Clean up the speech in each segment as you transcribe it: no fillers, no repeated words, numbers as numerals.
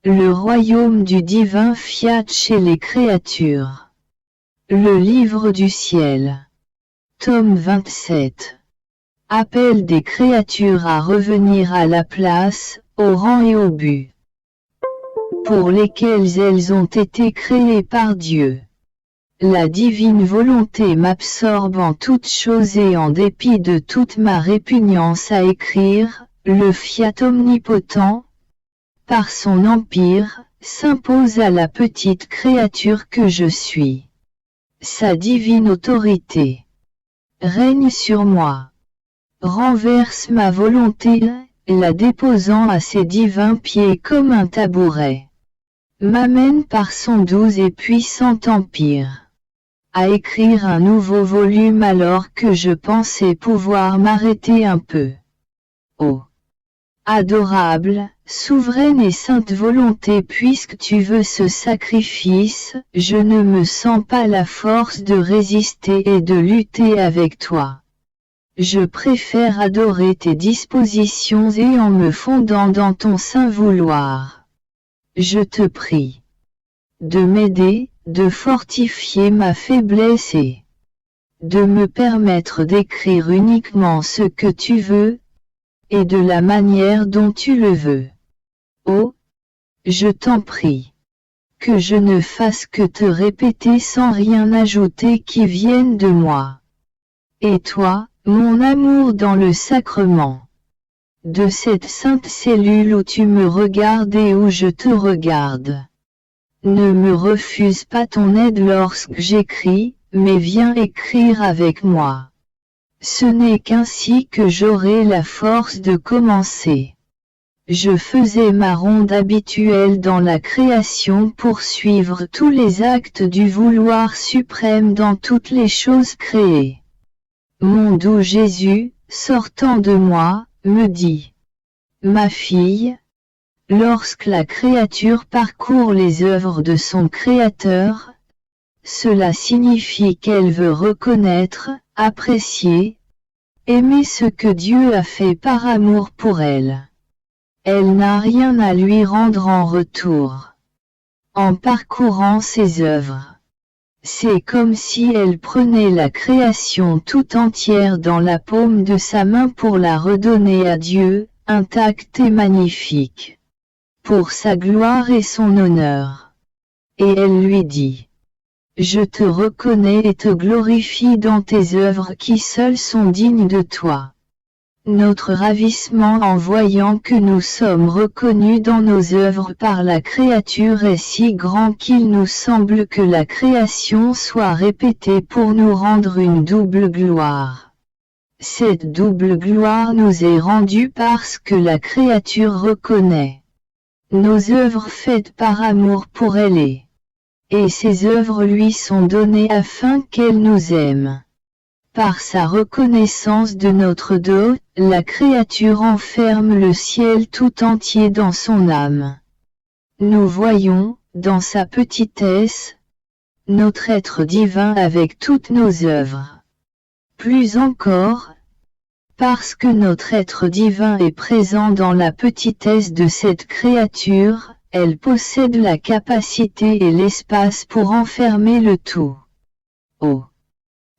Le royaume du divin fiat chez les créatures. Le livre du ciel. Tome 27. Appel des créatures à revenir à la place, au rang et au but pour lesquels elles ont été créées par Dieu. La divine volonté m'absorbe en toutes choses et en dépit de toute ma répugnance à écrire, le fiat omnipotent, par son empire, s'impose à la petite créature que je suis. Sa divine autorité règne sur moi, renverse ma volonté, la déposant à ses divins pieds comme un tabouret, m'amène par son doux et puissant empire à écrire un nouveau volume alors que je pensais pouvoir m'arrêter un peu. Oh! Adorable, souveraine et sainte volonté, puisque tu veux ce sacrifice, je ne me sens pas la force de résister et de lutter avec toi. Je préfère adorer tes dispositions et en me fondant dans ton saint vouloir. Je te prie de m'aider, de fortifier ma faiblesse et de me permettre d'écrire uniquement ce que tu veux, et de la manière dont tu le veux. Oh, je t'en prie, que je ne fasse que te répéter sans rien ajouter qui vienne de moi. Et toi, mon amour dans le sacrement de cette sainte cellule où tu me regardes et où je te regarde. Ne me refuse pas ton aide lorsque j'écris, mais viens écrire avec moi. Ce n'est qu'ainsi que j'aurai la force de commencer. Je faisais ma ronde habituelle dans la création pour suivre tous les actes du vouloir suprême dans toutes les choses créées. Mon doux Jésus, sortant de moi, me dit: Ma fille, lorsque la créature parcourt les œuvres de son Créateur, cela signifie qu'elle veut reconnaître, apprécier, aimer ce que Dieu a fait par amour pour elle. Elle n'a rien à lui rendre en retour. En parcourant ses œuvres, c'est comme si elle prenait la création tout entière dans la paume de sa main pour la redonner à Dieu, intacte et magnifique, pour sa gloire et son honneur. Et elle lui dit: Je te reconnais et te glorifie dans tes œuvres qui seules sont dignes de toi. Notre ravissement en voyant que nous sommes reconnus dans nos œuvres par la créature est si grand qu'il nous semble que la création soit répétée pour nous rendre une double gloire. Cette double gloire nous est rendue parce que la créature reconnaît nos œuvres faites par amour pour elle et ces œuvres lui sont données afin qu'elle nous aime. Par sa reconnaissance de notre don, la créature enferme le ciel tout entier dans son âme. Nous voyons, dans sa petitesse, notre être divin avec toutes nos œuvres. Plus encore, parce que notre être divin est présent dans la petitesse de cette créature, elle possède la capacité et l'espace pour enfermer le tout. Oh!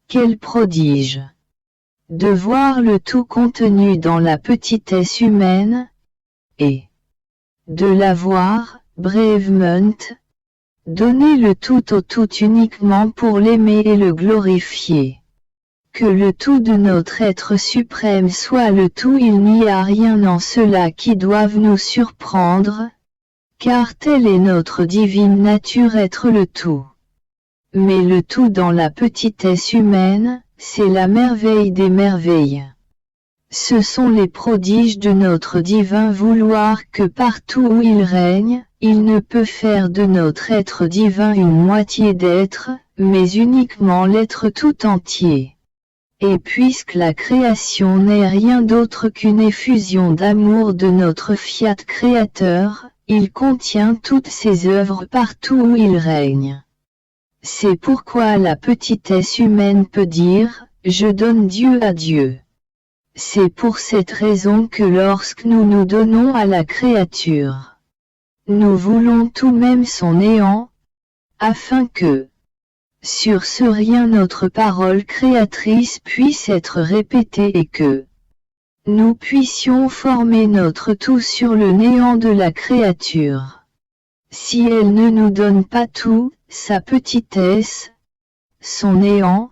Quel prodige! De voir le tout contenu dans la petitesse humaine, et de l'avoir, bravement, donné le tout au tout uniquement pour l'aimer et le glorifier. Que le tout de notre être suprême soit le tout, il n'y a rien en cela qui doive nous surprendre, car telle est notre divine nature, être le tout. Mais le tout dans la petitesse humaine, c'est la merveille des merveilles. Ce sont les prodiges de notre divin vouloir que partout où il règne, il ne peut faire de notre être divin une moitié d'être, mais uniquement l'être tout entier. Et puisque la création n'est rien d'autre qu'une effusion d'amour de notre fiat créateur, il contient toutes ses œuvres partout où il règne. C'est pourquoi la petitesse humaine peut dire: Je donne Dieu à Dieu. C'est pour cette raison que lorsque nous nous donnons à la créature, nous voulons tout même son néant, afin que, sur ce rien notre parole créatrice puisse être répétée et que nous puissions former notre tout sur le néant de la créature. Si elle ne nous donne pas tout, sa petitesse, son néant,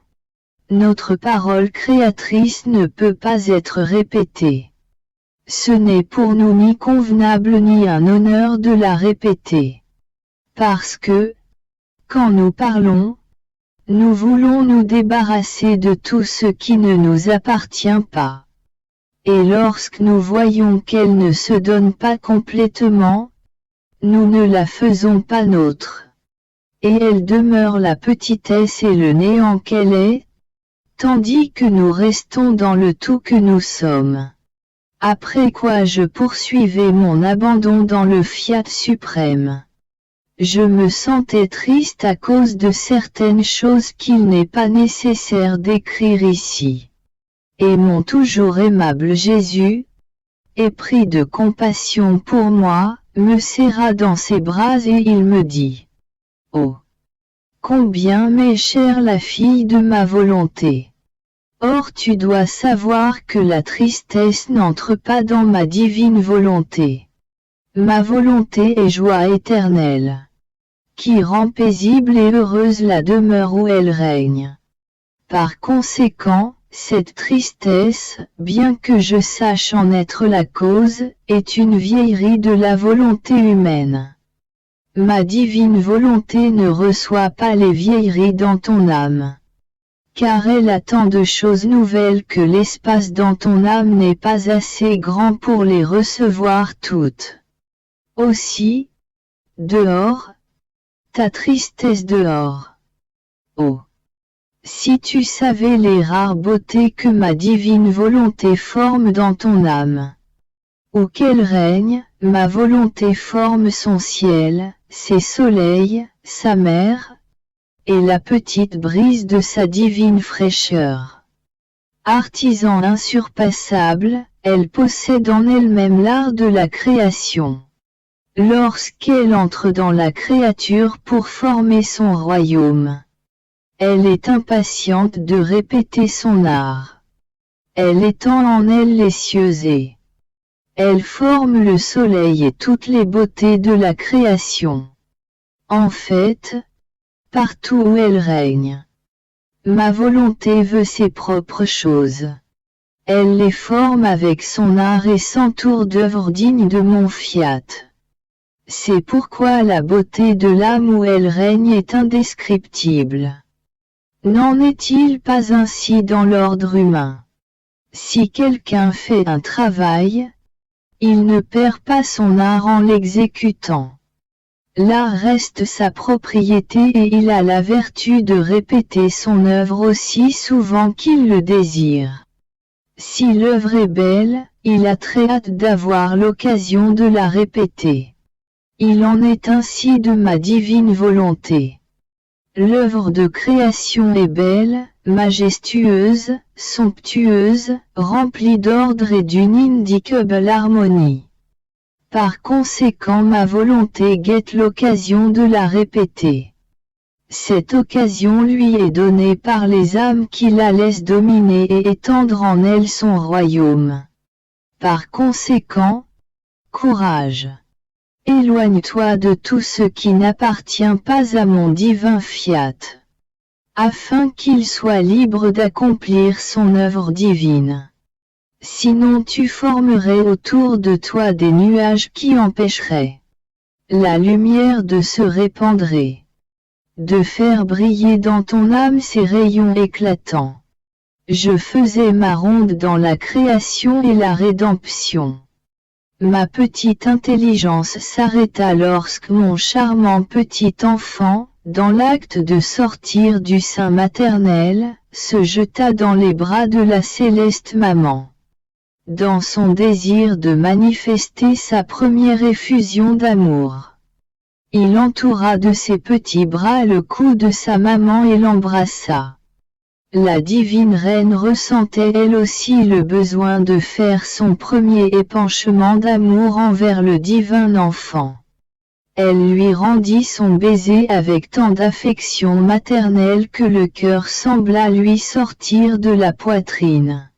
notre parole créatrice ne peut pas être répétée. Ce n'est pour nous ni convenable ni un honneur de la répéter. Parce que, quand nous parlons, nous voulons nous débarrasser de tout ce qui ne nous appartient pas. Et lorsque nous voyons qu'elle ne se donne pas complètement, nous ne la faisons pas nôtre. Et elle demeure la petitesse et le néant qu'elle est, tandis que nous restons dans le tout que nous sommes. Après quoi je poursuivais mon abandon dans le fiat suprême. Je me sentais triste à cause de certaines choses qu'il n'est pas nécessaire d'écrire ici. Et mon toujours aimable Jésus, épris de compassion pour moi, me serra dans ses bras et il me dit: Oh! Combien m'est chère la fille de ma volonté! Or tu dois savoir que la tristesse n'entre pas dans ma divine volonté. Ma volonté est joie éternelle, qui rend paisible et heureuse la demeure où elle règne. Par conséquent, cette tristesse, bien que je sache en être la cause, est une vieillerie de la volonté humaine. Ma divine volonté ne reçoit pas les vieilleries dans ton âme. Car elle a tant de choses nouvelles que l'espace dans ton âme n'est pas assez grand pour les recevoir toutes. Aussi, dehors, ta tristesse dehors. Oh! Si tu savais les rares beautés que ma divine volonté forme dans ton âme. Où qu'elle règne, ma volonté forme son ciel, ses soleils, sa mer, et la petite brise de sa divine fraîcheur. Artisan insurpassable, elle possède en elle-même l'art de la création. Lorsqu'elle entre dans la créature pour former son royaume, elle est impatiente de répéter son art. Elle étend en elle les cieux et elle forme le soleil et toutes les beautés de la création. En fait, partout où elle règne, ma volonté veut ses propres choses. Elle les forme avec son art et s'entoure d'œuvres dignes de mon fiat. C'est pourquoi la beauté de l'âme où elle règne est indescriptible. N'en est-il pas ainsi dans l'ordre humain? Si quelqu'un fait un travail, il ne perd pas son art en l'exécutant. L'art reste sa propriété et il a la vertu de répéter son œuvre aussi souvent qu'il le désire. Si l'œuvre est belle, il a très hâte d'avoir l'occasion de la répéter. Il en est ainsi de ma divine volonté. L'œuvre de création est belle, majestueuse, somptueuse, remplie d'ordre et d'une indicable harmonie. Par conséquent ma volonté guette l'occasion de la répéter. Cette occasion lui est donnée par les âmes qui la laissent dominer et étendre en elle son royaume. Par conséquent, courage! Éloigne-toi de tout ce qui n'appartient pas à mon divin fiat, afin qu'il soit libre d'accomplir son œuvre divine. Sinon tu formerais autour de toi des nuages qui empêcheraient la lumière de se répandre, de faire briller dans ton âme ses rayons éclatants. Je faisais ma ronde dans la création et la rédemption. Ma petite intelligence s'arrêta lorsque mon charmant petit enfant, dans l'acte de sortir du sein maternel, se jeta dans les bras de la céleste maman. Dans son désir de manifester sa première effusion d'amour, il entoura de ses petits bras le cou de sa maman et l'embrassa. La divine reine ressentait elle aussi le besoin de faire son premier épanchement d'amour envers le divin enfant. Elle lui rendit son baiser avec tant d'affection maternelle que le cœur sembla lui sortir de la poitrine.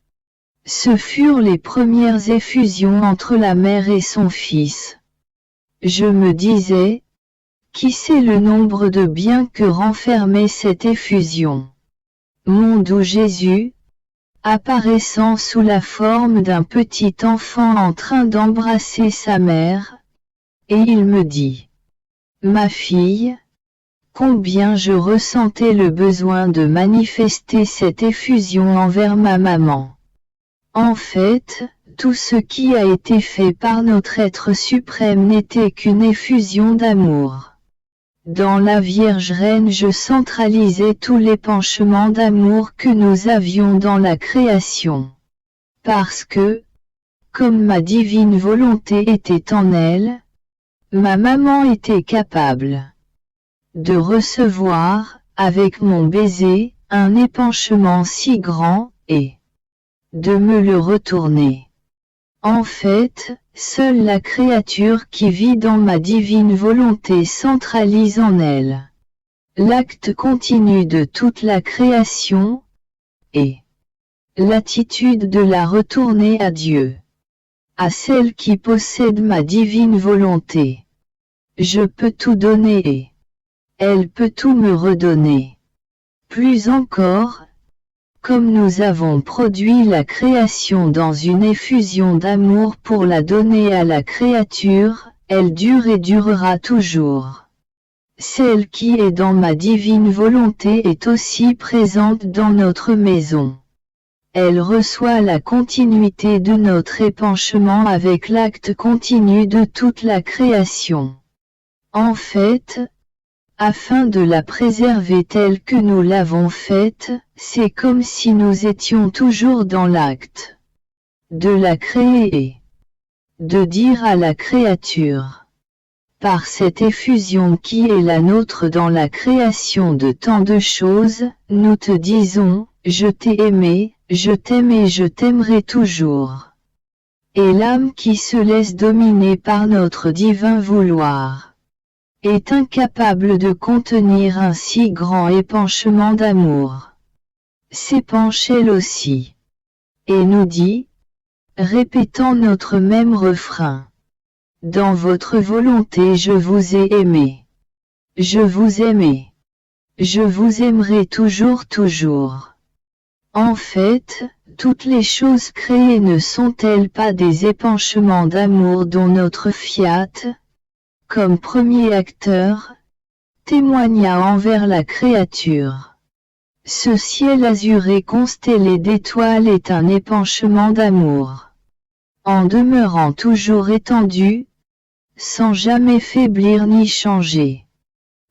Ce furent les premières effusions entre la mère et son fils. Je me disais, qui sait le nombre de biens que renfermait cette effusion? Mon doux Jésus, apparaissant sous la forme d'un petit enfant en train d'embrasser sa mère, et il me dit, ma fille, combien je ressentais le besoin de manifester cette effusion envers ma maman. En fait, tout ce qui a été fait par notre être suprême n'était qu'une effusion d'amour. Dans la Vierge Reine je centralisais tout l'épanchement d'amour que nous avions dans la création. Parce que, comme ma divine volonté était en elle, ma maman était capable de recevoir, avec mon baiser, un épanchement si grand, et de me le retourner. En fait, seule la créature qui vit dans ma divine volonté centralise en elle l'acte continu de toute la création, et l'attitude de la retourner à Dieu, à celle qui possède ma divine volonté. Je peux tout donner et elle peut tout me redonner. Plus encore, comme nous avons produit la création dans une effusion d'amour pour la donner à la créature, elle dure et durera toujours. Celle qui est dans ma divine volonté est aussi présente dans notre maison. Elle reçoit la continuité de notre épanchement avec l'acte continu de toute la création. En fait, afin de la préserver telle que nous l'avons faite, c'est comme si nous étions toujours dans l'acte de la créer et de dire à la créature. Par cette effusion qui est la nôtre dans la création de tant de choses, nous te disons, je t'ai aimé, je t'aime et je t'aimerai toujours. Et l'âme qui se laisse dominer par notre divin vouloir est incapable de contenir un si grand épanchement d'amour. S'épanche elle aussi. Et nous dit, répétant notre même refrain. Dans votre volonté je vous ai aimé. Je vous aimais. Je vous aimerai toujours toujours. En fait, toutes les choses créées ne sont-elles pas des épanchements d'amour dont notre Fiat, comme premier acteur, témoigna envers la créature. Ce ciel azuré constellé d'étoiles est un épanchement d'amour. En demeurant toujours étendu, sans jamais faiblir ni changer.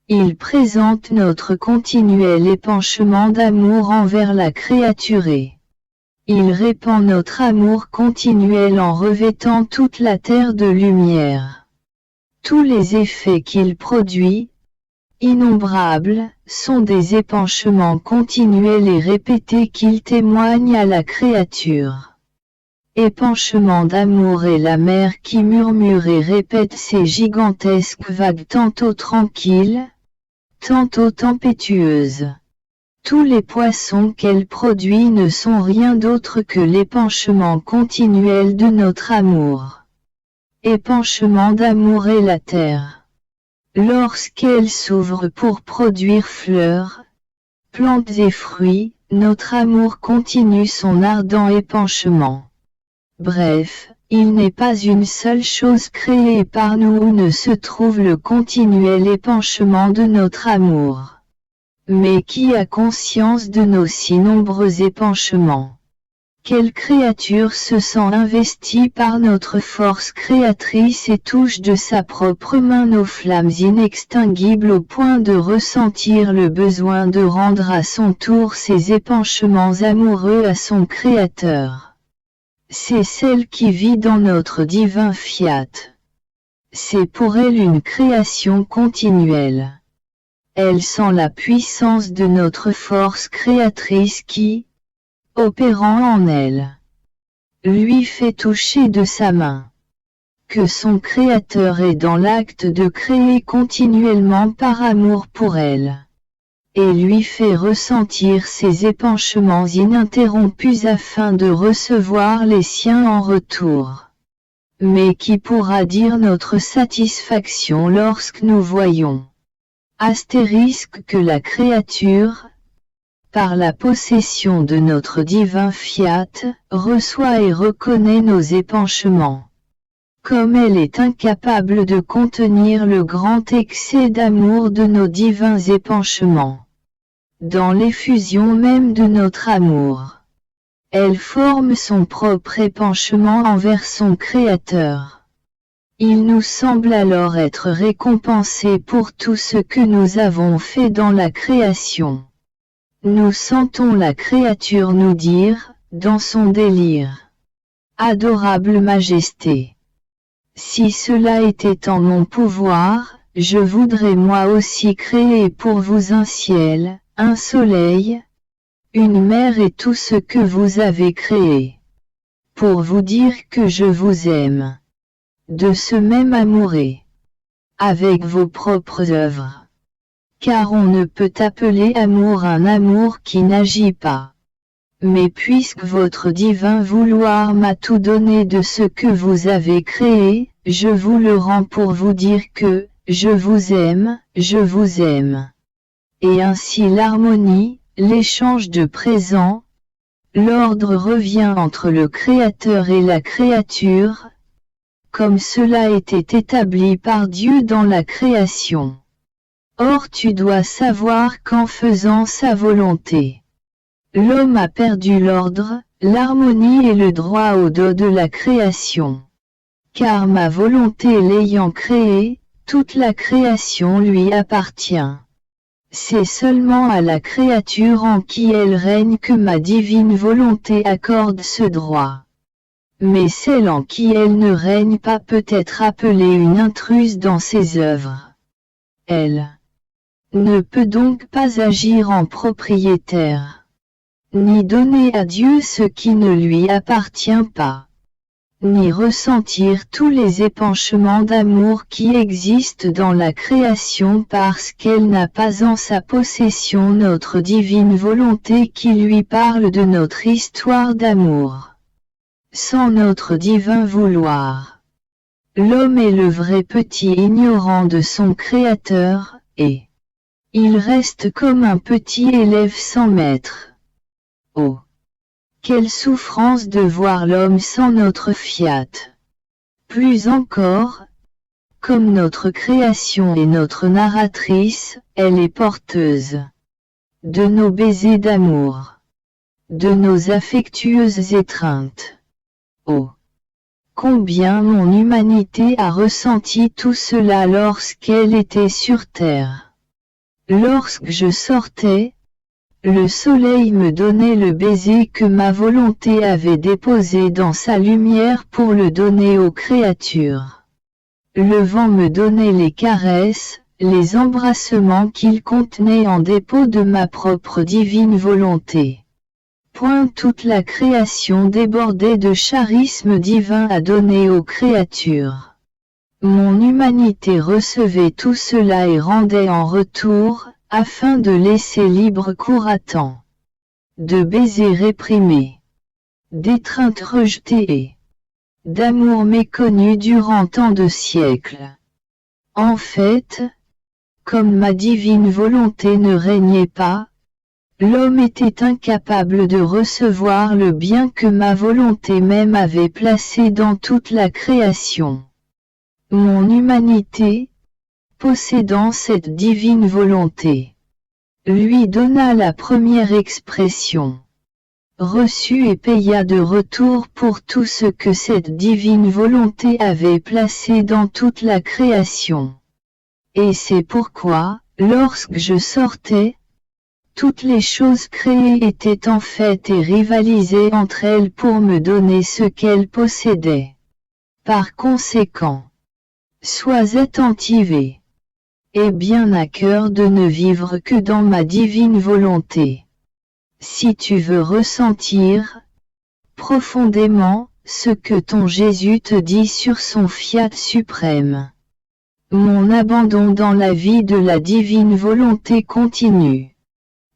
Il présente notre continuel épanchement d'amour envers la créaturée. Il répand notre amour continuel en revêtant toute la terre de lumière. Tous les effets qu'il produit, innombrables, sont des épanchements continuels et répétés qu'il témoigne à la créature. Épanchement d'amour est la mer qui murmure et répète ses gigantesques vagues tantôt tranquilles, tantôt tempétueuses. Tous les poissons qu'elle produit ne sont rien d'autre que l'épanchement continuel de notre amour. Épanchement d'amour est la terre. Lorsqu'elle s'ouvre pour produire fleurs, plantes et fruits, notre amour continue son ardent épanchement. Bref, il n'est pas une seule chose créée par nous où ne se trouve le continuel épanchement de notre amour. Mais qui a conscience de nos si nombreux épanchements? Quelle créature se sent investie par notre force créatrice et touche de sa propre main nos flammes inextinguibles au point de ressentir le besoin de rendre à son tour ses épanchements amoureux à son Créateur? C'est celle qui vit dans notre divin Fiat. C'est pour elle une création continuelle. Elle sent la puissance de notre force créatrice qui, opérant en elle, lui fait toucher de sa main. que son Créateur est dans l'acte de créer continuellement par amour pour elle, et lui fait ressentir ses épanchements ininterrompus afin de recevoir les siens en retour. Mais qui pourra dire notre satisfaction lorsque nous voyons que la créature, par la possession de notre divin fiat, reçoit et reconnaît nos épanchements. Comme elle est incapable de contenir le grand excès d'amour de nos divins épanchements. Dans l'effusion même de notre amour, elle forme son propre épanchement envers son Créateur. Il nous semble alors être récompensé pour tout ce que nous avons fait dans la création. Nous sentons la créature nous dire, dans son délire, « Adorable Majesté, si cela était en mon pouvoir, je voudrais moi aussi créer pour vous un ciel, un soleil, une mer et tout ce que vous avez créé, pour vous dire que je vous aime. De ce même amour et avec vos propres œuvres. Car on ne peut appeler amour un amour qui n'agit pas. Mais puisque votre divin vouloir m'a tout donné de ce que vous avez créé, je vous le rends pour vous dire que, je vous aime, je vous aime. Et ainsi l'harmonie, l'échange de présents, l'ordre revient entre le Créateur et la créature, comme cela était établi par Dieu dans la création. Or tu dois savoir qu'en faisant sa volonté, l'homme a perdu l'ordre, l'harmonie et le droit au dos de la création. Car ma volonté l'ayant créé, toute la création lui appartient. C'est seulement à la créature en qui elle règne que ma divine volonté accorde ce droit. Mais celle en qui elle ne règne pas peut être appelée une intruse dans ses œuvres. Elle ne peut donc pas agir en propriétaire, ni donner à Dieu ce qui ne lui appartient pas, ni ressentir tous les épanchements d'amour qui existent dans la création parce qu'elle n'a pas en sa possession notre divine volonté qui lui parle de notre histoire d'amour. Sans notre divin vouloir, l'homme est le vrai petit ignorant de son Créateur, et il reste comme un petit élève sans maître. Oh! Quelle souffrance de voir l'homme sans notre fiat! Plus encore, comme notre création est notre narratrice, elle est porteuse de nos baisers d'amour, de nos affectueuses étreintes. Oh! Combien mon humanité a ressenti tout cela lorsqu'elle était sur terre. Lorsque je sortais, le soleil me donnait le baiser que ma volonté avait déposé dans sa lumière pour le donner aux créatures. Le vent me donnait les caresses, les embrassements qu'il contenait en dépôt de ma propre divine volonté. Point toute la création débordait de charisme divin à donner aux créatures. Mon humanité recevait tout cela et rendait en retour, afin de laisser libre cours à tant de baisers réprimés, d'étreintes rejetées et d'amour méconnu durant tant de siècles. En fait, comme ma divine volonté ne régnait pas, l'homme était incapable de recevoir le bien que ma volonté même avait placé dans toute la création. Mon humanité, possédant cette divine volonté, lui donna la première expression, reçut et paya de retour pour tout ce que cette divine volonté avait placé dans toute la création. Et c'est pourquoi, lorsque je sortais, toutes les choses créées étaient en fait et rivalisaient entre elles pour me donner ce qu'elles possédaient. Par conséquent, sois attentive et aie bien à cœur de ne vivre que dans ma divine volonté. Si tu veux ressentir profondément ce que ton Jésus te dit sur son fiat suprême. Mon abandon dans la vie de la divine volonté continue.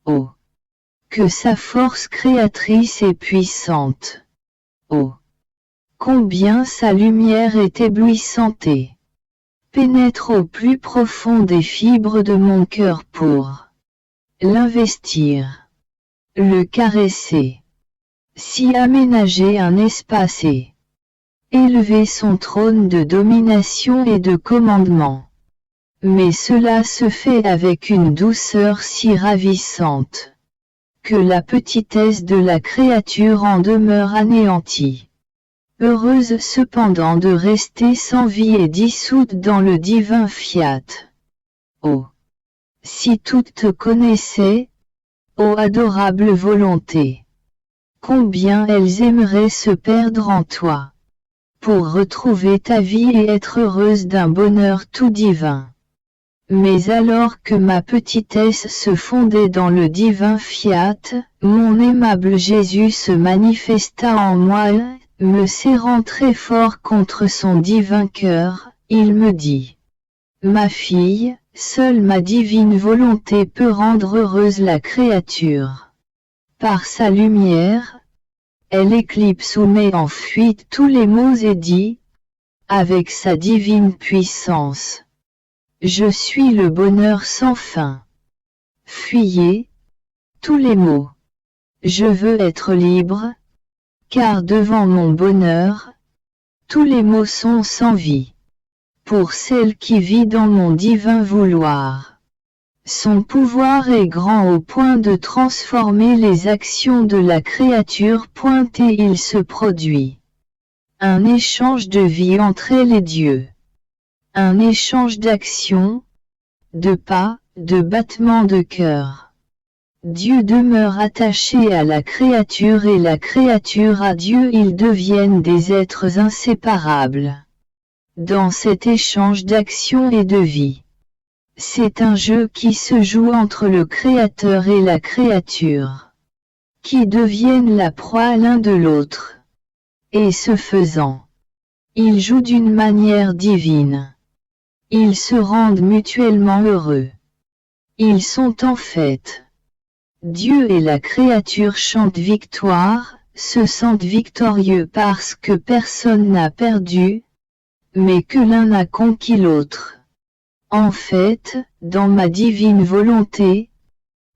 Oh! Que sa force créatrice est puissante. Oh! Combien sa lumière est éblouissante et pénètre au plus profond des fibres de mon cœur pour l'investir, le caresser, s'y aménager un espace et élever son trône de domination et de commandement. Mais cela se fait avec une douceur si ravissante, que la petitesse de la créature en demeure anéantie. Heureuse cependant de rester sans vie et dissoute dans le divin fiat. Oh! Si toutes te connaissaient, ô adorable volonté! Combien elles aimeraient se perdre en toi, pour retrouver ta vie et être heureuses d'un bonheur tout divin. Mais alors que ma petitesse se fondait dans le divin fiat, mon aimable Jésus se manifesta en moi, me serrant très fort contre son divin cœur, il me dit: Ma fille, seule ma divine volonté peut rendre heureuse la créature. Par sa lumière, elle éclipse ou met en fuite tous les maux et dit, avec sa divine puissance: Je suis le bonheur sans fin. Fuyez tous les maux. Je veux être libre, car devant mon bonheur, tous les maux sont sans vie. Pour celle qui vit dans mon divin vouloir, son pouvoir est grand au point de transformer les actions de la créature. Et il se produit un échange de vie entre elle et Dieu. Un échange d'actions, de pas, de battements de cœur. Dieu demeure attaché à la créature et la créature à Dieu, ils deviennent des êtres inséparables. Dans cet échange d'actions et de vie, c'est un jeu qui se joue entre le Créateur et la créature, qui deviennent la proie l'un de l'autre. Et ce faisant, ils jouent d'une manière divine. Ils se rendent mutuellement heureux. Ils sont en fait. Dieu et la créature chantent victoire, se sentent victorieux parce que personne n'a perdu, mais que l'un a conquis l'autre. En fait, dans ma divine volonté,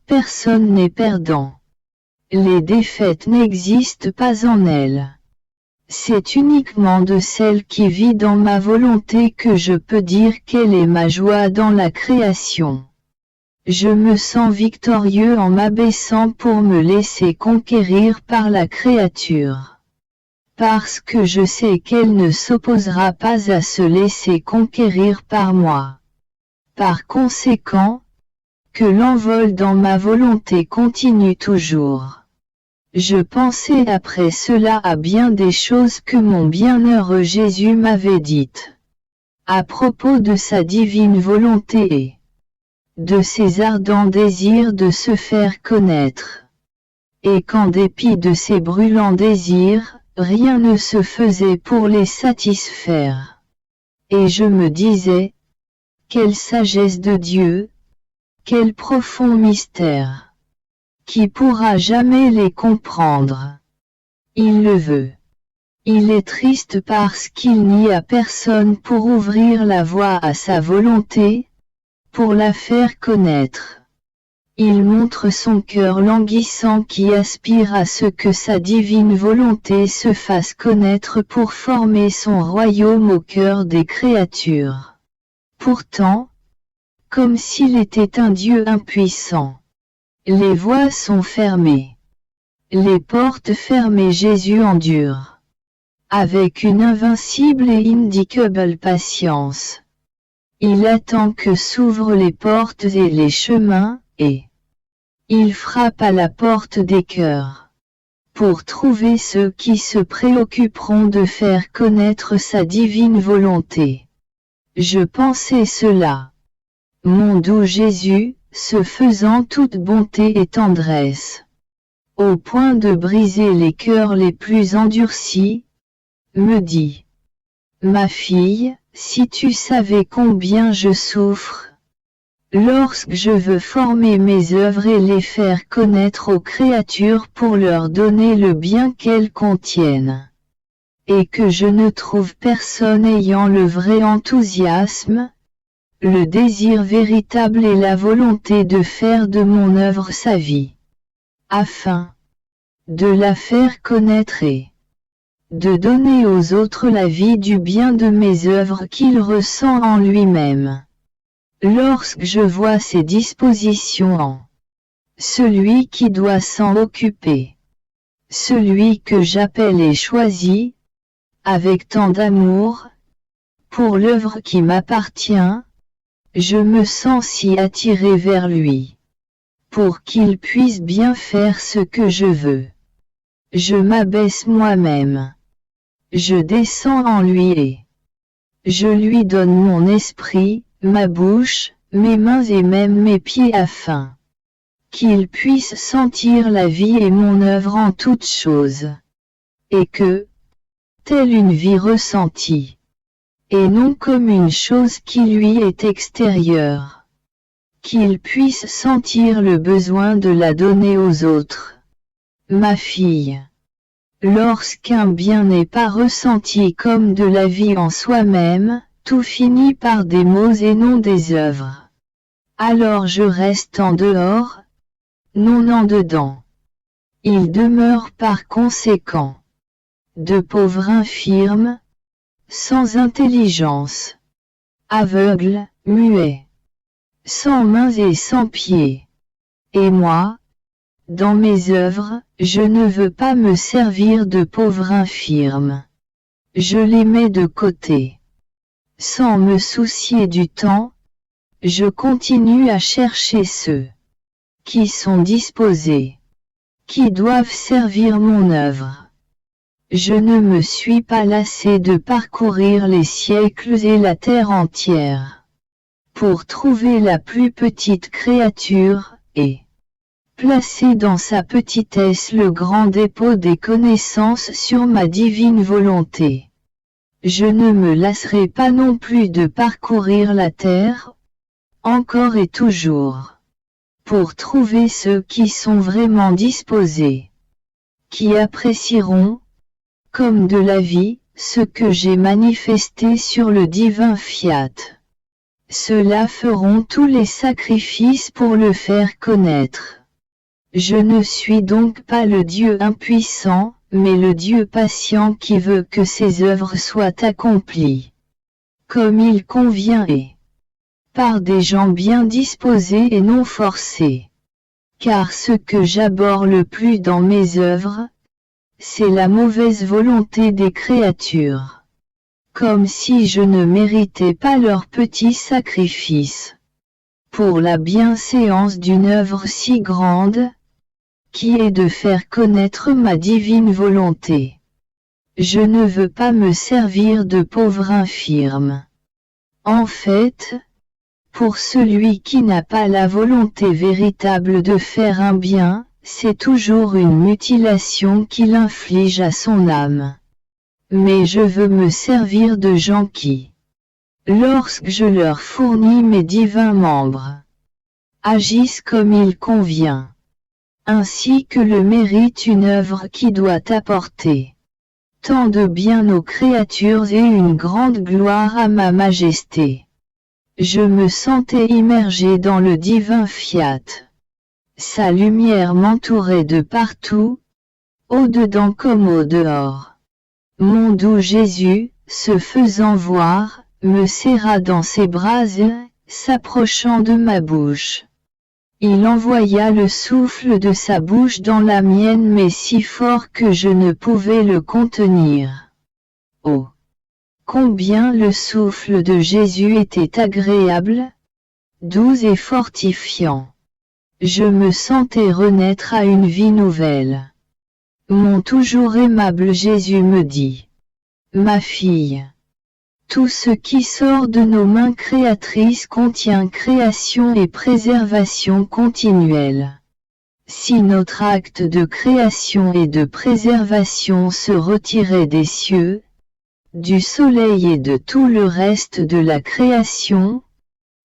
personne n'est perdant. Les défaites n'existent pas en elle. C'est uniquement de celle qui vit dans ma volonté que je peux dire quelle est ma joie dans la création. Je me sens victorieux en m'abaissant pour me laisser conquérir par la créature. Parce que je sais qu'elle ne s'opposera pas à se laisser conquérir par moi. Par conséquent, que l'envol dans ma volonté continue toujours. Je pensais après cela à bien des choses que mon bienheureux Jésus m'avait dites. À propos de sa divine volonté et de ses ardents désirs de se faire connaître. Et qu'en dépit de ses brûlants désirs, rien ne se faisait pour les satisfaire. Et je me disais, quelle sagesse de Dieu, quel profond mystère! Qui pourra jamais les comprendre? Il le veut. Il est triste parce qu'il n'y a personne pour ouvrir la voie à sa volonté, pour la faire connaître. Il montre son cœur languissant qui aspire à ce que sa divine volonté se fasse connaître pour former son royaume au cœur des créatures. Pourtant, comme s'il était un Dieu impuissant, les voies sont fermées. Les portes fermées, Jésus endure. Avec une invincible et indicable patience. Il attend que s'ouvrent les portes et les chemins, et il frappe à la porte des cœurs. Pour trouver ceux qui se préoccuperont de faire connaître sa divine volonté. Je pensais cela. Mon doux Jésus, se faisant toute bonté et tendresse, au point de briser les cœurs les plus endurcis, me dit. Ma fille, si tu savais combien je souffre, lorsque je veux former mes œuvres et les faire connaître aux créatures pour leur donner le bien qu'elles contiennent, et que je ne trouve personne ayant le vrai enthousiasme, le désir véritable et la volonté de faire de mon œuvre sa vie, afin de la faire connaître et de donner aux autres la vie du bien de mes œuvres qu'il ressent en lui-même. Lorsque je vois ces dispositions en celui qui doit s'en occuper, celui que j'appelle et choisis, avec tant d'amour, pour l'œuvre qui m'appartient, je me sens si attiré vers lui, pour qu'il puisse bien faire ce que je veux. Je m'abaisse moi-même. Je descends en lui et je lui donne mon esprit, ma bouche, mes mains et même mes pieds afin qu'il puisse sentir la vie et mon œuvre en toutes choses, et que, telle une vie ressentie, et non comme une chose qui lui est extérieure, qu'il puisse sentir le besoin de la donner aux autres. Ma fille, lorsqu'un bien n'est pas ressenti comme de la vie en soi-même, tout finit par des mots et non des œuvres. Alors je reste en dehors, non en dedans. Il demeure par conséquent de pauvres infirmes, sans intelligence, aveugles, muets, sans mains et sans pieds. Et moi, dans mes œuvres, je ne veux pas me servir de pauvres infirmes. Je les mets de côté. Sans me soucier du temps, je continue à chercher ceux qui sont disposés, qui doivent servir mon œuvre. Je ne me suis pas lassé de parcourir les siècles et la terre entière, pour trouver la plus petite créature, et placer dans sa petitesse le grand dépôt des connaissances sur ma divine volonté. Je ne me lasserai pas non plus de parcourir la terre, encore et toujours, pour trouver ceux qui sont vraiment disposés, qui apprécieront, comme de la vie, ce que j'ai manifesté sur le divin fiat. Ceux-là feront tous les sacrifices pour le faire connaître. Je ne suis donc pas le Dieu impuissant, mais le Dieu patient qui veut que ses œuvres soient accomplies, comme il convient et par des gens bien disposés et non forcés. Car ce que j'abhorre le plus dans mes œuvres, c'est la mauvaise volonté des créatures. Comme si je ne méritais pas leur petit sacrifice. Pour la bienséance d'une œuvre si grande, qui est de faire connaître ma divine volonté. Je ne veux pas me servir de pauvre infirme. En fait, pour celui qui n'a pas la volonté véritable de faire un bien, c'est toujours une mutilation qu'il inflige à son âme. Mais je veux me servir de gens qui, lorsque je leur fournis mes divins membres, agissent comme il convient, ainsi que le mérite une œuvre qui doit apporter tant de bien aux créatures et une grande gloire à ma majesté. Je me sentais immergé dans le divin fiat. Sa lumière m'entourait de partout, au-dedans comme au-dehors. Mon doux Jésus, se faisant voir, me serra dans ses bras et, s'approchant de ma bouche, il envoya le souffle de sa bouche dans la mienne mais si fort que je ne pouvais le contenir. Oh! Combien le souffle de Jésus était agréable, doux et fortifiant. Je me sentais renaître à une vie nouvelle. Mon toujours aimable Jésus me dit, « Ma fille, tout ce qui sort de nos mains créatrices contient création et préservation continuelle. Si notre acte de création et de préservation se retirait des cieux, du soleil et de tout le reste de la création,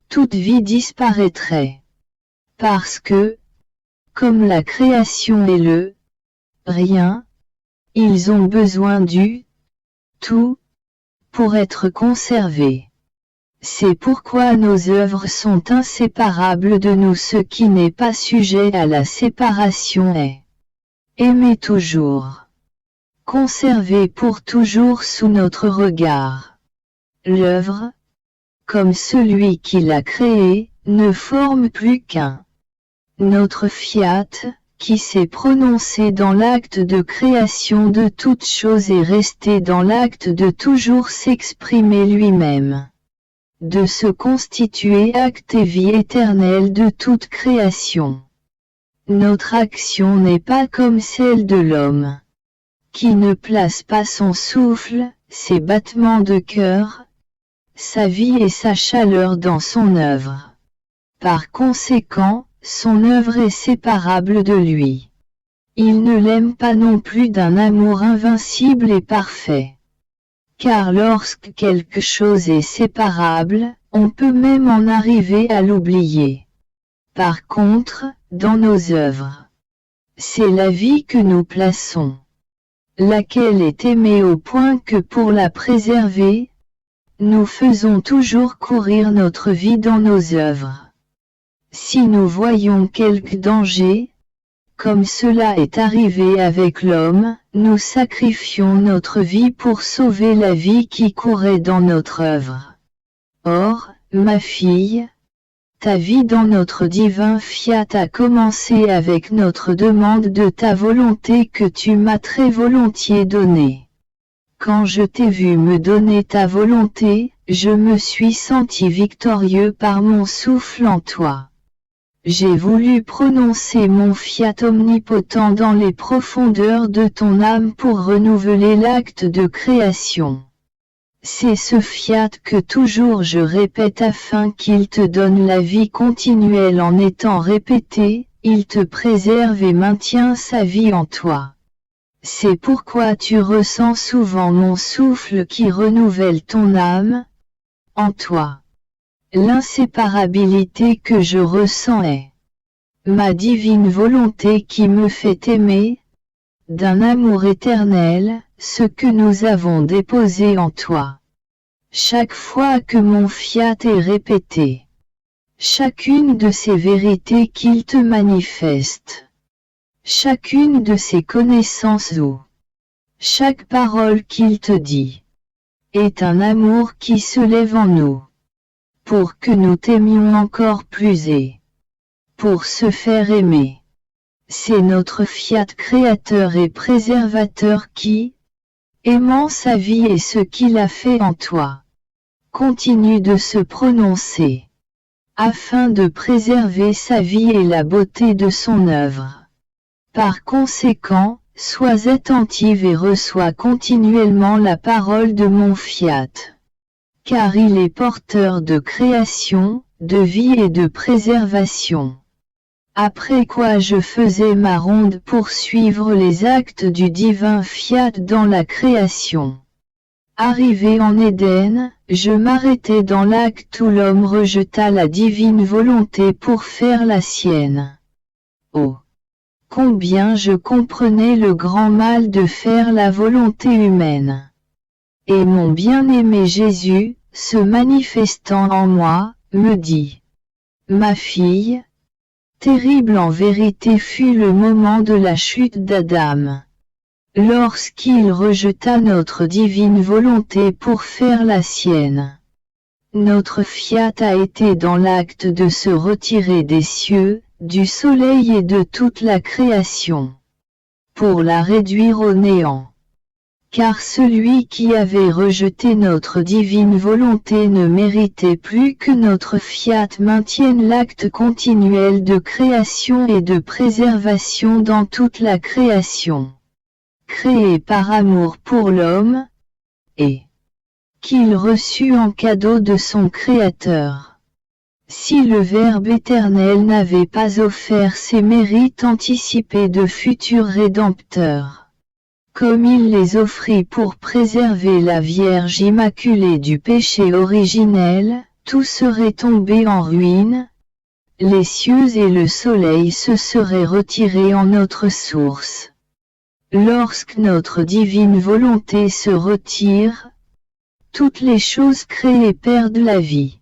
toute vie disparaîtrait. Parce que, comme la création est le rien, ils ont besoin du tout pour être conservés. C'est pourquoi nos œuvres sont inséparables de nous. Ce qui n'est pas sujet à la séparation est aimé toujours, conservé pour toujours sous notre regard. L'œuvre, comme celui qui l'a créée, ne forme plus qu'un. Notre fiat, qui s'est prononcé dans l'acte de création de toutes choses est resté dans l'acte de toujours s'exprimer lui-même, de se constituer acte et vie éternelle de toute création. Notre action n'est pas comme celle de l'homme, qui ne place pas son souffle, ses battements de cœur, sa vie et sa chaleur dans son œuvre. Par conséquent, son œuvre est séparable de lui. Il ne l'aime pas non plus d'un amour invincible et parfait. Car lorsque quelque chose est séparable, on peut même en arriver à l'oublier. Par contre, dans nos œuvres, c'est la vie que nous plaçons, laquelle est aimée au point que pour la préserver, nous faisons toujours courir notre vie dans nos œuvres. Si nous voyons quelque danger, comme cela est arrivé avec l'homme, nous sacrifions notre vie pour sauver la vie qui courait dans notre œuvre. Or, ma fille, ta vie dans notre divin fiat a commencé avec notre demande de ta volonté que tu m'as très volontiers donnée. Quand je t'ai vu me donner ta volonté, je me suis senti victorieux par mon souffle en toi. J'ai voulu prononcer mon fiat omnipotent dans les profondeurs de ton âme pour renouveler l'acte de création. C'est ce fiat que toujours je répète afin qu'il te donne la vie continuelle en étant répété, il te préserve et maintient sa vie en toi. C'est pourquoi tu ressens souvent mon souffle qui renouvelle ton âme en toi. L'inséparabilité que je ressens est ma divine volonté qui me fait aimer, d'un amour éternel, ce que nous avons déposé en toi. Chaque fois que mon fiat est répété, chacune de ces vérités qu'il te manifeste, chacune de ces connaissances ou chaque parole qu'il te dit, est un amour qui se lève en nous, pour que nous t'aimions encore plus et pour se faire aimer. C'est notre fiat créateur et préservateur qui, aimant sa vie et ce qu'il a fait en toi, continue de se prononcer, afin de préserver sa vie et la beauté de son œuvre. Par conséquent, sois attentive et reçois continuellement la parole de mon fiat, car il est porteur de création, de vie et de préservation. Après quoi je faisais ma ronde pour suivre les actes du divin fiat dans la création. Arrivé en Éden, je m'arrêtai dans l'acte où l'homme rejeta la divine volonté pour faire la sienne. Oh! Combien je comprenais le grand mal de faire la volonté humaine. Et mon bien-aimé Jésus, se manifestant en moi, me dit: Ma fille, terrible en vérité fut le moment de la chute d'Adam, lorsqu'il rejeta notre divine volonté pour faire la sienne. Notre fiat a été dans l'acte de se retirer des cieux, du soleil et de toute la création, pour la réduire au néant. Car celui qui avait rejeté notre divine volonté ne méritait plus que notre fiat maintienne l'acte continuel de création et de préservation dans toute la création, créée par amour pour l'homme, et qu'il reçut en cadeau de son Créateur. Si le Verbe éternel n'avait pas offert ses mérites anticipés de futur Rédempteur, comme il les offrit pour préserver la Vierge Immaculée du péché originel, tout serait tombé en ruine, les cieux et le soleil se seraient retirés en notre source. Lorsque notre divine volonté se retire, toutes les choses créées perdent la vie.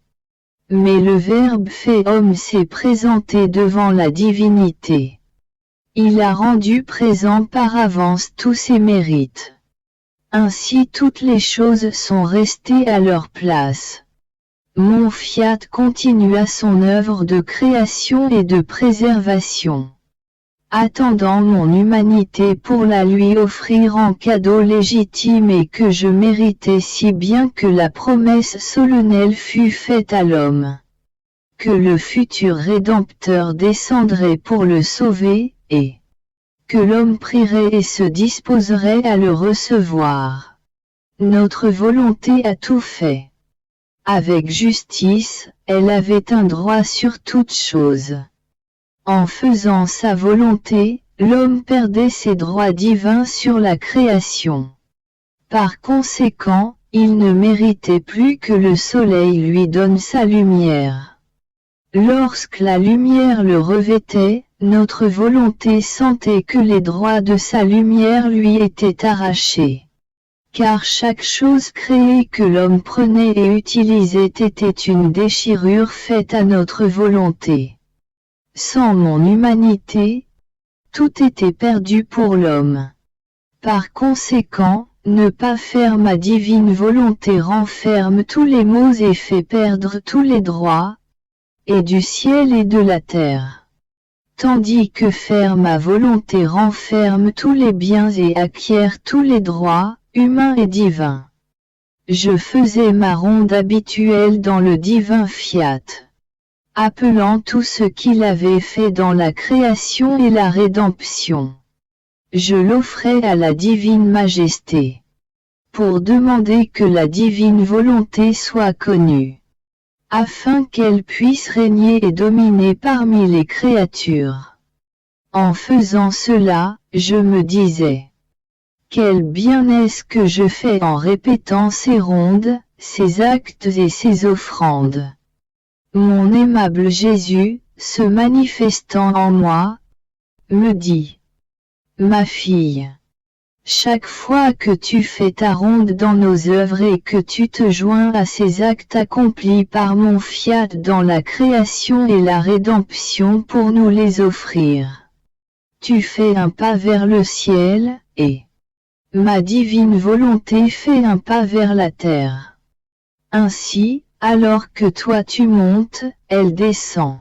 Mais le Verbe fait homme s'est présenté devant la divinité. Il a rendu présent par avance tous ses mérites. Ainsi toutes les choses sont restées à leur place. Mon fiat continua son œuvre de création et de préservation, attendant mon humanité pour la lui offrir en cadeau légitime et que je méritais si bien que la promesse solennelle fut faite à l'homme, que le futur Rédempteur descendrait pour le sauver, et que l'homme prierait et se disposerait à le recevoir. Notre volonté a tout fait. Avec justice, elle avait un droit sur toute chose. En faisant sa volonté, l'homme perdait ses droits divins sur la création. Par conséquent, il ne méritait plus que le soleil lui donne sa lumière. Lorsque la lumière le revêtait, notre volonté sentait que les droits de sa lumière lui étaient arrachés. Car chaque chose créée que l'homme prenait et utilisait était une déchirure faite à notre volonté. Sans mon humanité, tout était perdu pour l'homme. Par conséquent, ne pas faire ma divine volonté renferme tous les maux et fait perdre tous les droits, et du ciel et de la terre. Tandis que faire ma volonté renferme tous les biens et acquiert tous les droits, humains et divins. Je faisais ma ronde habituelle dans le divin fiat, appelant tout ce qu'il avait fait dans la création et la rédemption. Je l'offrais à la divine majesté, pour demander que la divine volonté soit connue, afin qu'elle puisse régner et dominer parmi les créatures. En faisant cela, je me disais: quel bien est-ce que je fais en répétant ces rondes, ces actes et ces offrandes. Mon aimable Jésus, se manifestant en moi, me dit: ma fille, chaque fois que tu fais ta ronde dans nos œuvres et que tu te joins à ces actes accomplis par mon fiat dans la création et la rédemption pour nous les offrir, tu fais un pas vers le ciel, et ma divine volonté fait un pas vers la terre. Ainsi, alors que toi tu montes, elle descend.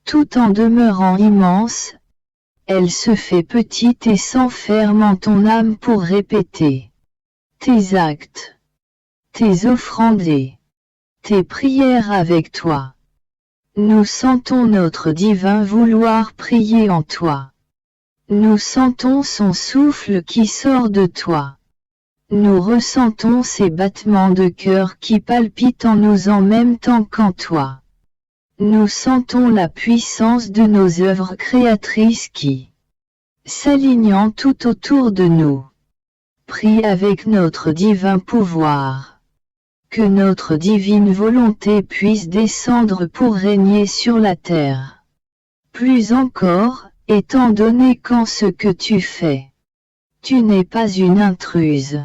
Tout en demeurant immense, elle se fait petite et s'enferme en ton âme pour répéter tes actes, tes offrandes et tes prières avec toi. Nous sentons notre divin vouloir prier en toi. Nous sentons son souffle qui sort de toi. Nous ressentons ces battements de cœur qui palpitent en nous en même temps qu'en toi. Nous sentons la puissance de nos œuvres créatrices qui, s'alignant tout autour de nous, prient avec notre divin pouvoir. Que notre divine volonté puisse descendre pour régner sur la terre. Plus encore, étant donné qu'en ce que tu fais, tu n'es pas une intruse,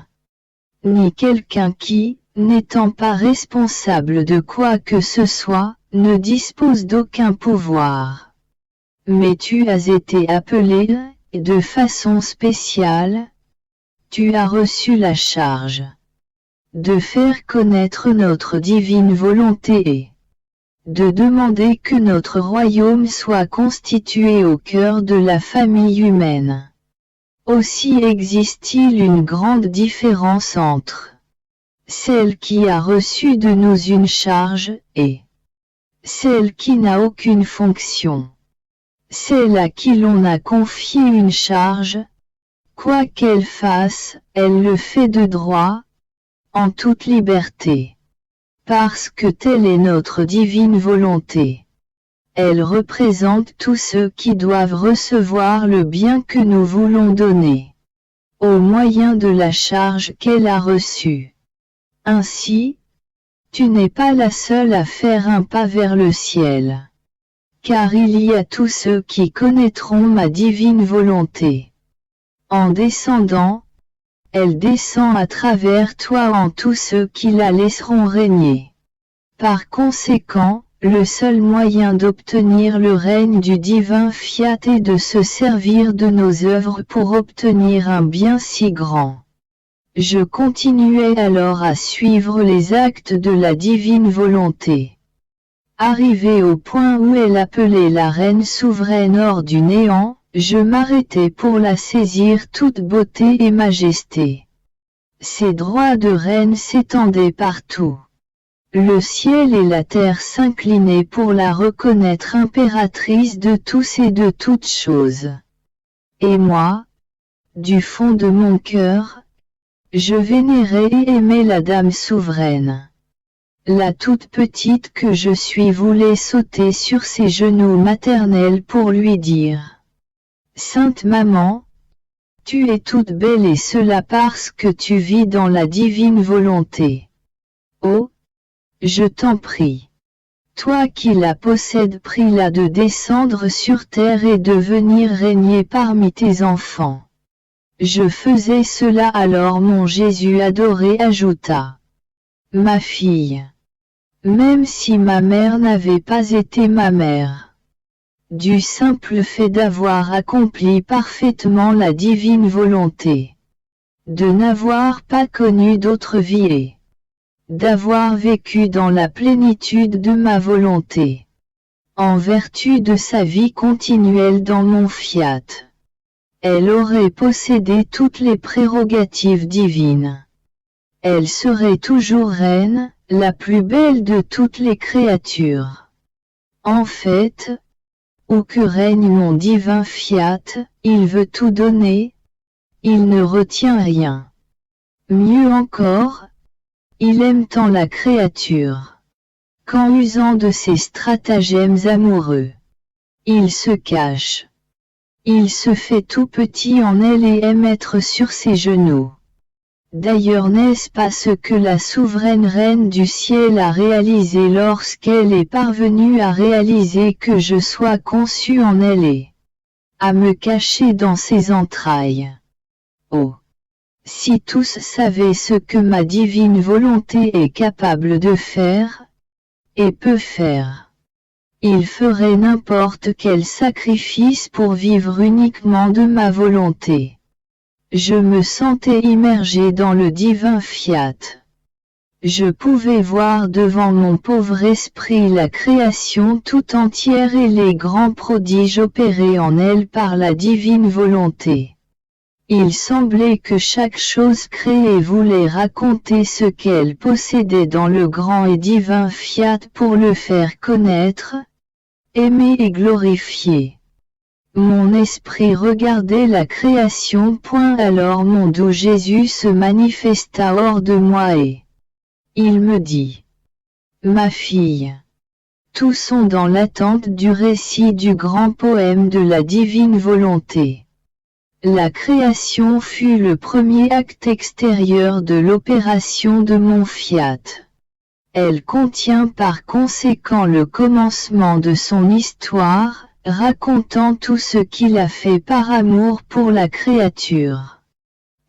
ni quelqu'un qui, n'étant pas responsable de quoi que ce soit, ne dispose d'aucun pouvoir. Mais tu as été appelé, et de façon spéciale, tu as reçu la charge de faire connaître notre divine volonté et de demander que notre royaume soit constitué au cœur de la famille humaine. Aussi existe-t-il une grande différence entre celle qui a reçu de nous une charge et celle qui n'a aucune fonction. Celle à qui l'on a confié une charge, quoi qu'elle fasse, elle le fait de droit, en toute liberté. Parce que telle est notre divine volonté. Elle représente tous ceux qui doivent recevoir le bien que nous voulons donner. au moyen de la charge qu'elle a reçue. Ainsi, tu n'es pas la seule à faire un pas vers le ciel. Car il y a tous ceux qui connaîtront ma divine volonté. En descendant, elle descend à travers toi en tous ceux qui la laisseront régner. Par conséquent, le seul moyen d'obtenir le règne du divin fiat est de se servir de nos œuvres pour obtenir un bien si grand. Je continuais alors à suivre les actes de la divine volonté. Arrivé au point où elle appelait la reine souveraine hors du néant, je m'arrêtai pour la saisir toute beauté et majesté. Ses droits de reine s'étendaient partout. Le ciel et la terre s'inclinaient pour la reconnaître impératrice de tous et de toutes choses. Et moi, du fond de mon cœur, je vénérais et aimais la dame souveraine. La toute petite que je suis voulait sauter sur ses genoux maternels pour lui dire: Sainte Maman, tu es toute belle et cela parce que tu vis dans la divine volonté. Oh, je t'en prie. Toi qui la possèdes, prie-la de descendre sur terre et de venir régner parmi tes enfants. Je faisais cela alors mon Jésus adoré ajouta: Ma fille. Même si ma mère n'avait pas été ma mère. Du simple fait d'avoir accompli parfaitement la divine volonté. De n'avoir pas connu d'autre vie et d'avoir vécu dans la plénitude de ma volonté. En vertu de sa vie continuelle dans mon fiat. Elle aurait possédé toutes les prérogatives divines. Elle serait toujours reine, la plus belle de toutes les créatures. En fait, où que règne mon divin fiat, il veut tout donner, il ne retient rien. Mieux encore, il aime tant la créature, qu'en usant de ses stratagèmes amoureux, il se cache. Il se fait tout petit en elle et aime être sur ses genoux. D'ailleurs n'est-ce pas ce que la souveraine reine du ciel a réalisé lorsqu'elle est parvenue à réaliser que je sois conçu en elle et à me cacher dans ses entrailles. Oh! Si tous savaient ce que ma divine volonté est capable de faire, et peut faire, ils feraient n'importe quel sacrifice pour vivre uniquement de ma volonté. Je me sentais immergé dans le divin fiat. Je pouvais voir devant mon pauvre esprit la création tout entière et les grands prodiges opérés en elle par la divine volonté. Il semblait que chaque chose créée voulait raconter ce qu'elle possédait dans le grand et divin fiat pour le faire connaître, aimer et glorifier. Mon esprit regardait la création. Alors mon doux Jésus se manifesta hors de moi et il me dit: Ma fille, tous sont dans l'attente du récit du grand poème de la divine volonté. La création fut le premier acte extérieur de l'opération de mon fiat. Elle contient par conséquent le commencement de son histoire, racontant tout ce qu'il a fait par amour pour la créature.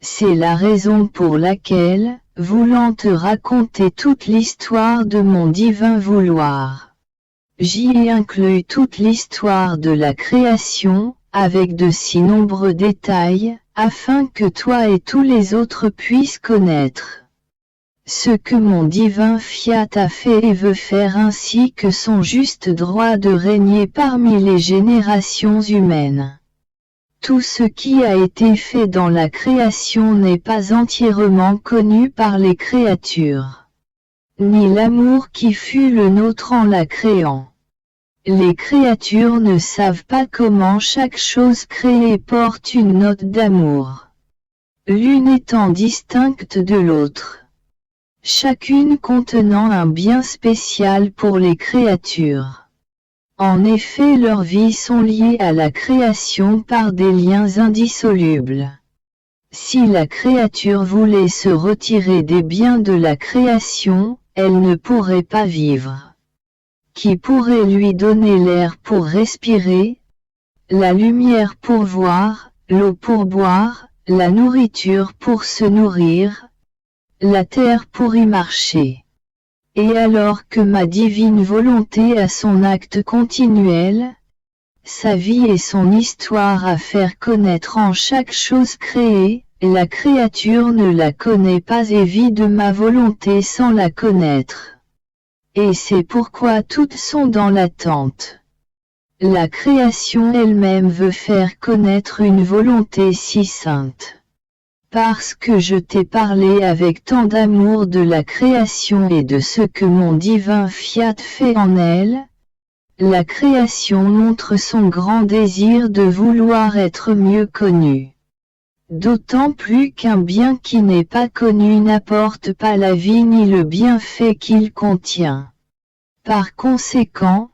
C'est la raison pour laquelle, voulant te raconter toute l'histoire de mon divin vouloir, j'y ai inclus toute l'histoire de la création, avec de si nombreux détails, afin que toi et tous les autres puissent connaître ce que mon divin fiat a fait et veut faire ainsi que son juste droit de régner parmi les générations humaines. Tout ce qui a été fait dans la création n'est pas entièrement connu par les créatures, ni l'amour qui fut le nôtre en la créant. Les créatures ne savent pas comment chaque chose créée porte une note d'amour, l'une étant distincte de l'autre, chacune contenant un bien spécial pour les créatures. En effet, leurs vies sont liées à la création par des liens indissolubles. Si la créature voulait se retirer des biens de la création, elle ne pourrait pas vivre. Qui pourrait lui donner l'air pour respirer, la lumière pour voir, l'eau pour boire, la nourriture pour se nourrir, la terre pour y marcher? Et alors que ma divine volonté a son acte continuel, sa vie et son histoire à faire connaître en chaque chose créée, la créature ne la connaît pas et vit de ma volonté sans la connaître. Et c'est pourquoi toutes sont dans l'attente. La création elle-même veut faire connaître une volonté si sainte. Parce que je t'ai parlé avec tant d'amour de la création et de ce que mon divin fiat fait en elle, la création montre son grand désir de vouloir être mieux connue. D'autant plus qu'un bien qui n'est pas connu n'apporte pas la vie ni le bienfait qu'il contient. Par conséquent,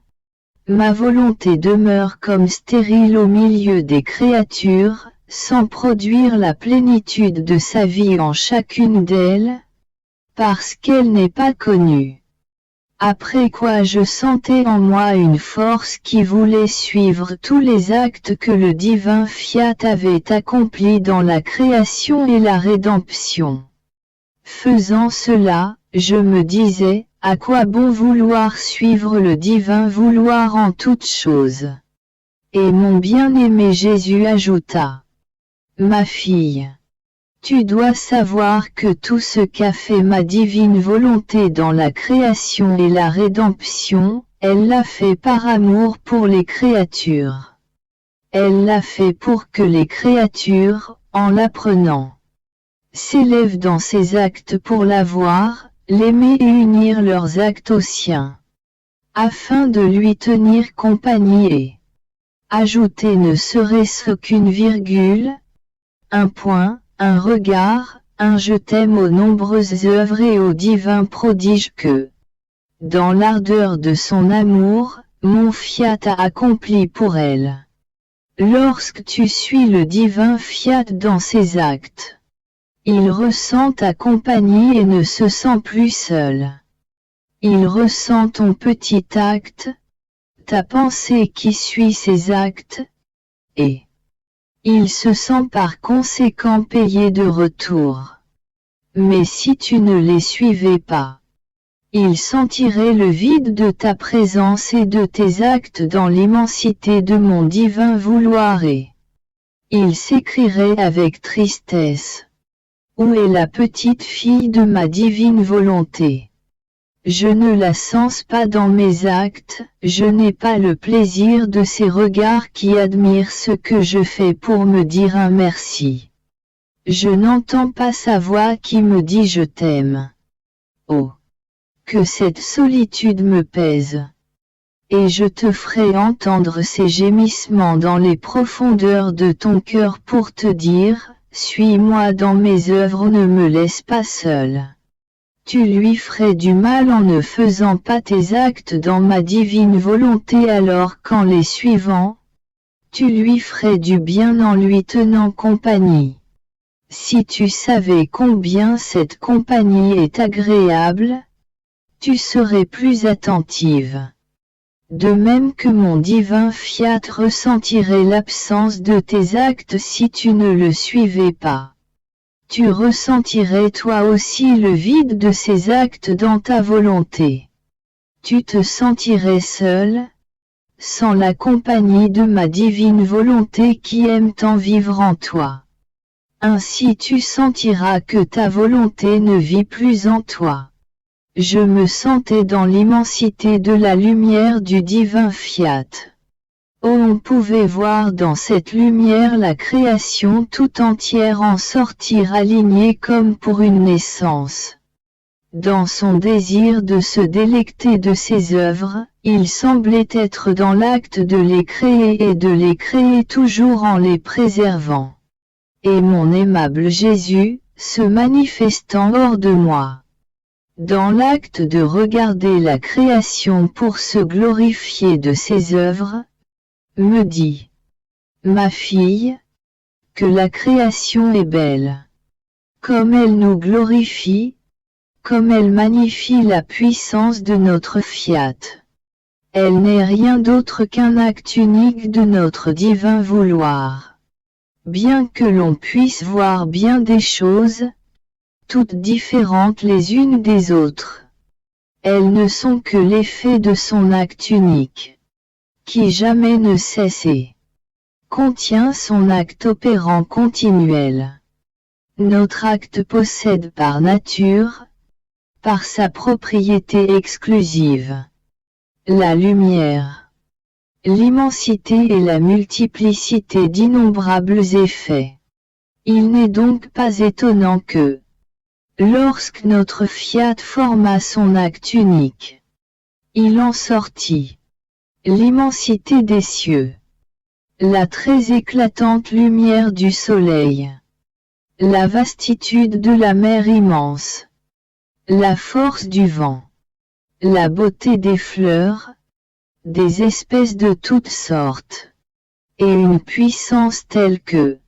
ma volonté demeure comme stérile au milieu des créatures, sans produire la plénitude de sa vie en chacune d'elles, parce qu'elle n'est pas connue. Après quoi je sentais en moi une force qui voulait suivre tous les actes que le divin fiat avait accomplis dans la création et la rédemption. Faisant cela, je me disais, à quoi bon vouloir suivre le divin vouloir en toutes choses? Et mon bien-aimé Jésus ajouta: Ma fille, tu dois savoir que tout ce qu'a fait ma divine volonté dans la création et la rédemption, elle l'a fait par amour pour les créatures. Elle l'a fait pour que les créatures, en l'apprenant, s'élèvent dans ses actes pour la voir, l'aimer et unir leurs actes aux siens, afin de lui tenir compagnie et ajouter ne serait-ce qu'une virgule, un point, un regard, un je t'aime aux nombreuses œuvres et aux divins prodiges que, dans l'ardeur de son amour, mon fiat a accompli pour elle. Lorsque tu suis le divin fiat dans ses actes, il ressent ta compagnie et ne se sent plus seul. Il ressent ton petit acte, ta pensée qui suit ses actes, et il se sent par conséquent payé de retour. Mais si tu ne les suivais pas, il sentirait le vide de ta présence et de tes actes dans l'immensité de mon divin vouloir et il s'écrierait avec tristesse: Où est la petite fille de ma divine volonté? Je ne la sens pas dans mes actes, je n'ai pas le plaisir de ces regards qui admirent ce que je fais pour me dire un merci. Je n'entends pas sa voix qui me dit je t'aime. Oh, que cette solitude me pèse. Et je te ferai entendre ces gémissements dans les profondeurs de ton cœur pour te dire, suis-moi dans mes œuvres, ne me laisse pas seul. Tu lui ferais du mal en ne faisant pas tes actes dans ma divine volonté alors qu'en les suivant, tu lui ferais du bien en lui tenant compagnie. Si tu savais combien cette compagnie est agréable, tu serais plus attentive. De même que mon divin fiat ressentirait l'absence de tes actes si tu ne le suivais pas. Tu ressentirais toi aussi le vide de ces actes dans ta volonté. Tu te sentirais seul, sans la compagnie de ma divine volonté qui aime tant vivre en toi. Ainsi tu sentiras que ta volonté ne vit plus en toi. Je me sentais dans l'immensité de la lumière du divin fiat. Oh, on pouvait voir dans cette lumière la création tout entière en sortir alignée comme pour une naissance. Dans son désir de se délecter de ses œuvres, il semblait être dans l'acte de les créer et de les créer toujours en les préservant. Et mon aimable Jésus, se manifestant hors de moi, dans l'acte de regarder la création pour se glorifier de ses œuvres, me dit: Ma fille, que la création est belle. Comme elle nous glorifie, comme elle magnifie la puissance de notre fiat. Elle n'est rien d'autre qu'un acte unique de notre divin vouloir. Bien que l'on puisse voir bien des choses, toutes différentes les unes des autres, elles ne sont que l'effet de son acte unique, qui jamais ne cesse et contient son acte opérant continuel. Notre acte possède par nature, par sa propriété exclusive, la lumière, l'immensité et la multiplicité d'innombrables effets. Il n'est donc pas étonnant que, lorsque notre fiat forma son acte unique, il en sortit l'immensité des cieux, la très éclatante lumière du soleil, la vastitude de la mer immense, la force du vent, la beauté des fleurs, des espèces de toutes sortes, et une puissance telle que,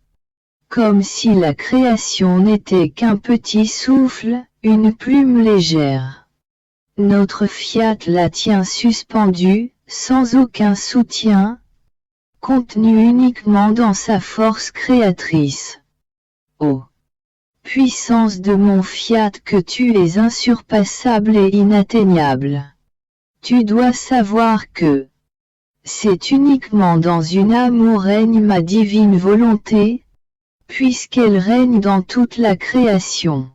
comme si la création n'était qu'un petit souffle, une plume légère, notre fiat la tient suspendue, sans aucun soutien, contenue uniquement dans sa force créatrice. Ô puissance de mon fiat que tu es insurpassable et inatteignable. Tu dois savoir que c'est uniquement dans une âme où règne ma divine volonté, puisqu'elle règne dans toute la création,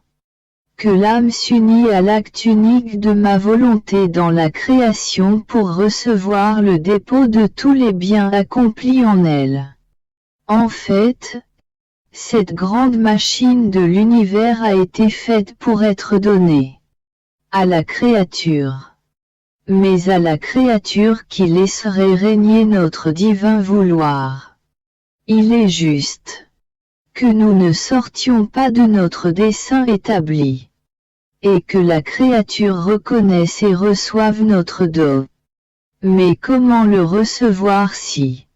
que l'âme s'unit à l'acte unique de ma volonté dans la création pour recevoir le dépôt de tous les biens accomplis en elle. En fait, cette grande machine de l'univers a été faite pour être donnée à la créature, mais à la créature qui laisserait régner notre divin vouloir. Il est juste que nous ne sortions pas de notre dessein établi, et que la créature reconnaisse et reçoive notre don. Mais comment le recevoir si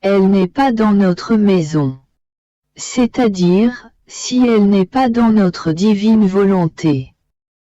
elle n'est pas dans notre maison? C'est-à-dire, si elle n'est pas dans notre divine volonté.